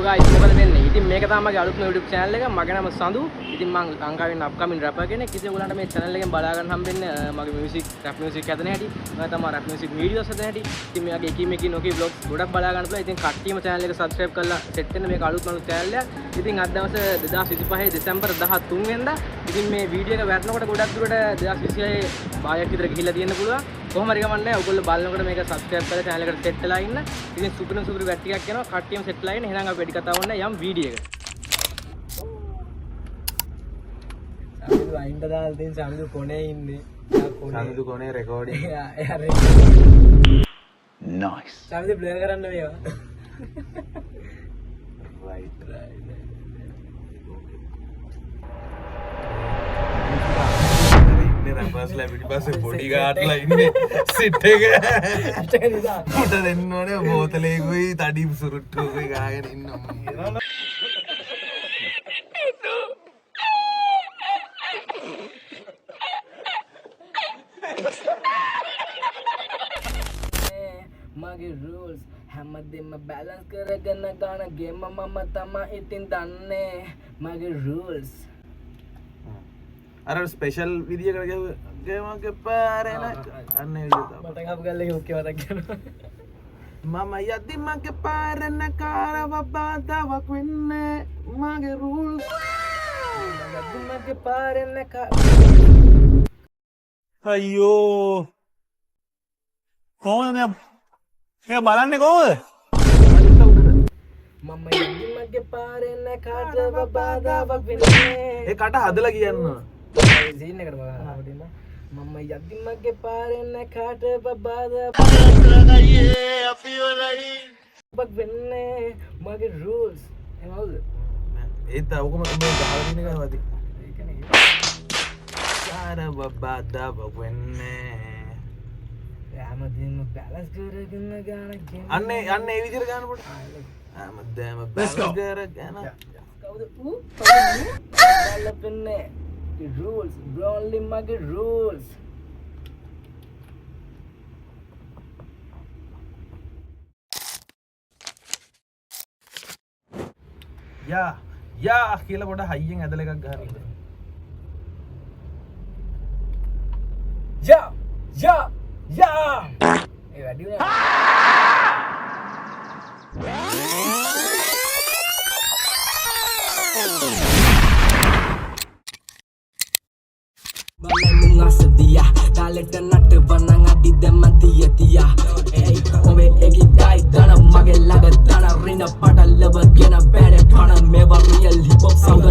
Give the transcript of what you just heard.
guys මොකද වෙන්නේ? ඉතින් මේක තමයි මගේ අලුත්ම YouTube channel එක. මගේ නම සඳු. ඉතින් මම ලංකාවෙන් upcoming rapper කෙනෙක්. ඉතින් ඔයගලන්ට මේ channel එකෙන් බලා ගන්න හම්බෙන්නේ මගේ music, rap music හදන හැටි. මම තමයි rap music videos හදන හැටි. ඉතින් මෙයාගේ එකීමකින් නොකී vlogs ගොඩක් බලා ගන්න පුළුවන්. ඉතින් කට්ටියම channel එක subscribe කරලා set වෙන්න මේක අලුත්ම channel එකක්. ඉතින් අද දවසේ 2025 දෙසැම්බර් 13 වෙනිදා. ඉතින් මේ වීඩියෝ එක වැටෙනකොට ගොඩක් දුරට 2026 බායක් විතර ගිහිල්ලා තියෙන්න පුළුවන්. කොහොම හරි ගමන්නේ ඔයගොල්ලෝ බලනකොට මේක subscribe කරලා channel එකට set වෙලා ඉන්න. ඉතින් සුපිරි වැට් ටිකක් යනවා. කට්ටියම set වෙලා ඉන්න. එහෙනම් අපි වැඩි කතා වුණා යම් වීඩියෝ එක. සමිදු අයින්ද දාලා තියෙන සමිදු කොනේ ඉන්නේ. සමිදු කොනේ රෙකෝඩින්. එයා නයිස්. සමිදු ප්ලේ කරන්න මේවා. රයිට්. රැපර්ස්ලා පිටිපස්සේ පොඩි ගාට්ලා ඉන්නේ සිට් එක. උට දෙන්න ඕනේ බෝතලේකුයි තඩි සුරුට්ටුකුයි ගාගෙන ඉන්නවා. මගේ rules හැමදේම balance කරගෙන ගන්න ගේම මම තමයි ඉතින් දන්නේ මගේ rules. අර ස්පෙෂල් විදියකට ගේමක් පාරේන අන්න ඒ විදියට මට අප ගල්ලේ ඔක්කේ මතක් කරනවා. මම යද්දි මගේ පාරේන කාරව බාධාවක් වෙන්නේ මගේ rules. යද්දි මගේ පාරේන අයියෝ කොහොමද මේ බලන්නේ කොහොමද? මම යද්දි මගේ පාරේන කාටව බාධාවක් වෙන්නේ. ඒ කට හදලා කියන්න. සීන් එකට බලන්න. මම යද්දි මගේ පාරේන කාටව බාධාවක් වෙන්නේ මගේ rules. එහෙමද? ඒත් ඔකම මේ ගහලා දින එක වදී. ඒකනේ. කාරව බාධාවක් වෙන්නේ හැමදේම balance කරගෙන ගන්න අන්න ඒ විදියට ගන්න පොඩ. හැමදේම balance කරගෙන. කවුද ඌ? බලපන්නේ. The rules, bro, only මගේ rules. යා කියලා පොඩ හයියෙන් ඇදලා එකක් ගහන්න. යා ඒ වැඩි වුණා. Balemu ngasedia daleta natte wanang adi demantiya tiya ei ove egi dai dana mage laga dana rina pada leva gena bere pana meva real hip hop sound